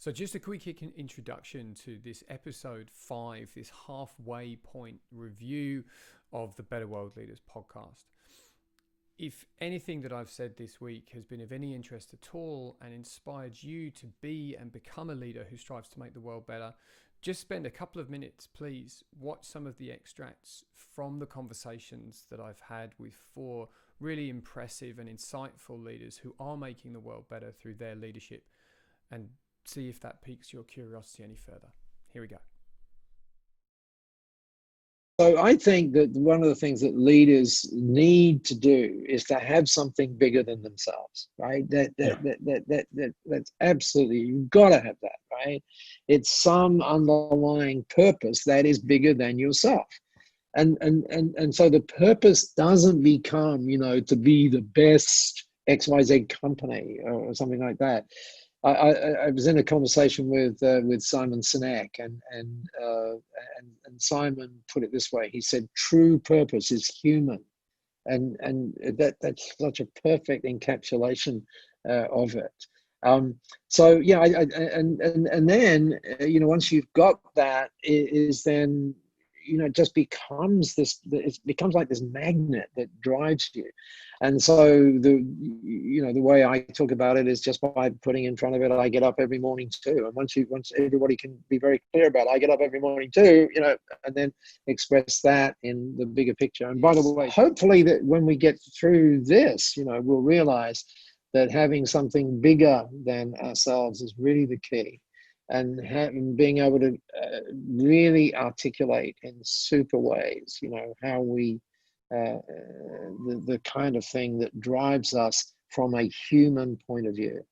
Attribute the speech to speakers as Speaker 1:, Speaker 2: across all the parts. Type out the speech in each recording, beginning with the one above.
Speaker 1: So just a quick introduction to this episode 5, this halfway point review of the Better World Leaders podcast. If anything that I've said this week has been of any interest at all and inspired you to be and become a leader who strives to make the world better, just spend a couple of minutes, please. Watch some of the extracts from the conversations that I've had with 4 really impressive and insightful leaders who are making the world better through their leadership, and see if that piques your curiosity any further. Here we go.
Speaker 2: So I think that one of the things that leaders need to do is to have something bigger than themselves, right? That's absolutely, you've got to have that, right? It's some underlying purpose that is bigger than yourself. And so the purpose doesn't become, to be the best XYZ company or something like that. I was in a conversation with Simon Sinek, and Simon put it this way. He said, "True purpose is human," and that's such a perfect encapsulation of it. So yeah, and then once you've got that, is then it just becomes this. It becomes like this magnet that drives you. And so the way I talk about it is just by putting in front of it, I get up every morning too. And once everybody can be very clear about it, I get up every morning too, and then express that in the bigger picture. And by the way, hopefully that when we get through this, we'll realize that having something bigger than ourselves is really the key. And being able to really articulate in super ways, how we, the kind of thing that drives us from a human point of view.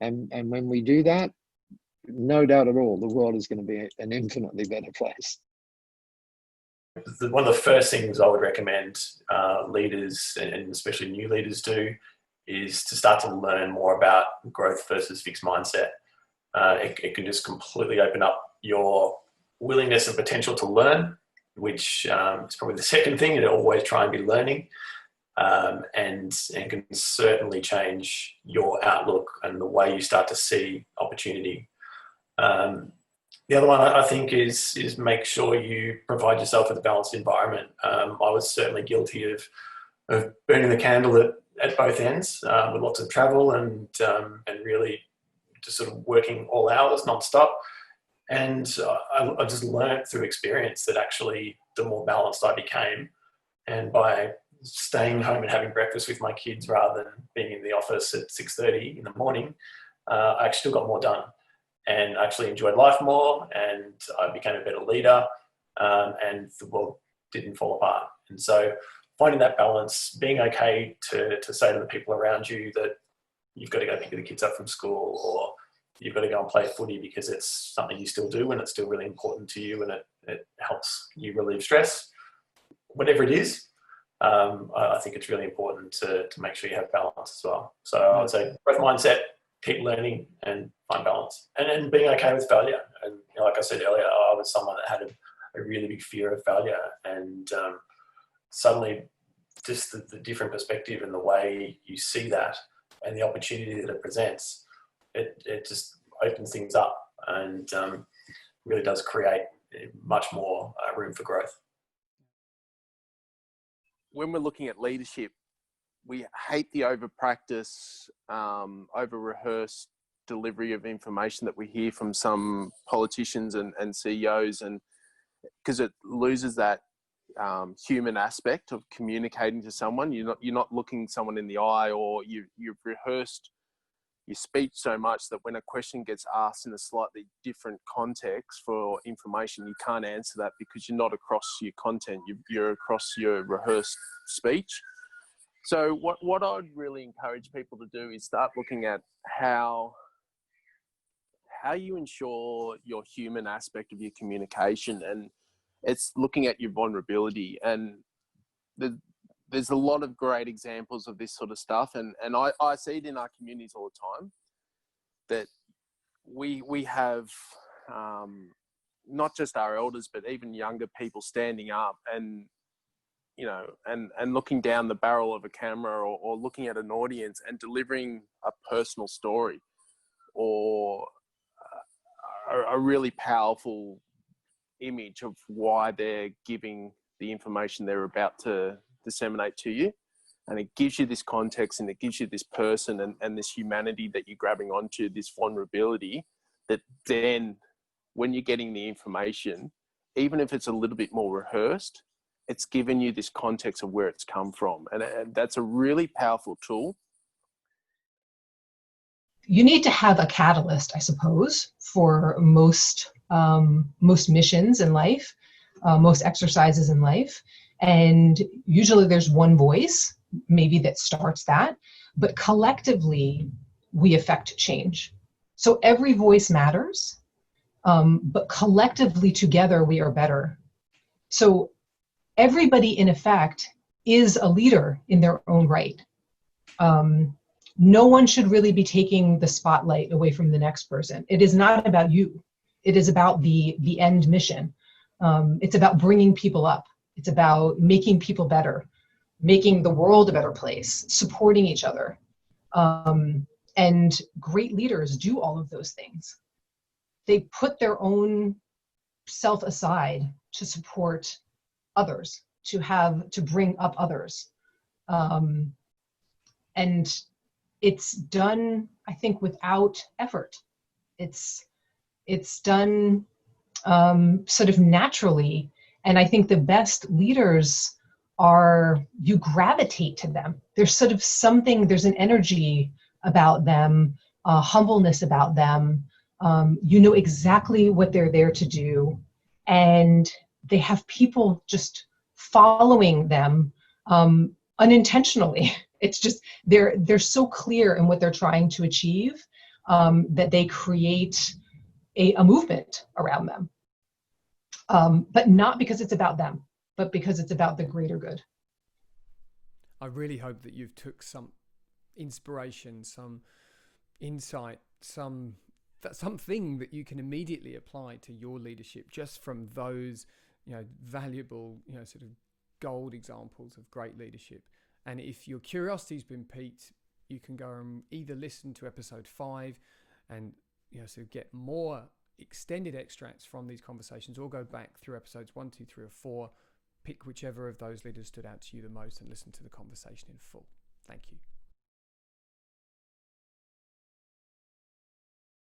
Speaker 2: And when we do that, no doubt at all, the world is going to be an infinitely better place.
Speaker 3: One of the first things I would recommend leaders, and especially new leaders, do is to start to learn more about growth versus fixed mindset. It can just completely open up your willingness and potential to learn, which is probably the second thing, to always try and be learning, and can certainly change your outlook and the way you start to see opportunity. The other one I think is make sure you provide yourself with a balanced environment. I was certainly guilty of burning the candle at both ends, with lots of travel and really just sort of working all hours nonstop. And I just learned through experience that actually the more balanced I became, and by staying home and having breakfast with my kids rather than being in the office at 6:30 in the morning, I actually still got more done and actually enjoyed life more, and I became a better leader, and the world didn't fall apart. And so finding that balance, being okay to say to the people around you that you've got to go pick the kids up from school, or you've got to go and play footy because it's something you still do and it's still really important to you and it helps you relieve stress. Whatever it is, I think it's really important to make sure you have balance as well. So I would say growth mindset, keep learning and find balance. And then being okay with failure. And like I said earlier, I was someone that had a really big fear of failure, and suddenly just the different perspective and the way you see that and the opportunity that it presents, it just opens things up and really does create much more room for growth.
Speaker 4: When we're looking at leadership, we hate the over-practice, over-rehearsed delivery of information that we hear from some politicians and CEOs, and because it loses that human aspect of communicating to someone. You're not looking someone in the eye, or you've rehearsed your speech so much that when a question gets asked in a slightly different context for information, you can't answer that because you're not across your content, you're across your rehearsed speech. So what I'd really encourage people to do is start looking at how you ensure your human aspect of your communication, and it's looking at your vulnerability. And there's a lot of great examples of this sort of stuff, and I see it in our communities all the time, that we have not just our elders but even younger people standing up and and looking down the barrel of a camera, or looking at an audience and delivering a personal story or a really powerful image of why they're giving the information they're about to disseminate to you. And it gives you this context, and it gives you this person and this humanity that you're grabbing onto, this vulnerability, that then when you're getting the information, even if it's a little bit more rehearsed, it's given you this context of where it's come from. And that's a really powerful tool.
Speaker 5: You need to have a catalyst, I suppose, for most missions in life, most exercises in life. And usually there's one voice, maybe, that starts that, but collectively we affect change. So every voice matters, but collectively together we are better. So everybody, in effect, is a leader in their own right. No one should really be taking the spotlight away from the next person. It is not about you. It is about the end mission. It's about bringing people up. It's about making people better, making the world a better place, supporting each other. And great leaders do all of those things. They put their own self aside to support others, to bring up others. And it's done, I think, without effort. It's done sort of naturally. And I think the best leaders you gravitate to them. There's sort of something, there's an energy about them, humbleness about them. You know exactly what they're there to do. And they have people just following them unintentionally. It's just, they're so clear in what they're trying to achieve that they create a movement around them. But not because it's about them, but because it's about the greater good.
Speaker 1: I really hope that you've took some inspiration, some insight, something that you can immediately apply to your leadership just from those, valuable, sort of gold examples of great leadership. And if your curiosity's been piqued, you can go and either listen to episode 5 and sort of get more extended extracts from these conversations, or go back through episodes 1, 2, 3, or 4, pick whichever of those leaders stood out to you the most and listen to the conversation in full. Thank you.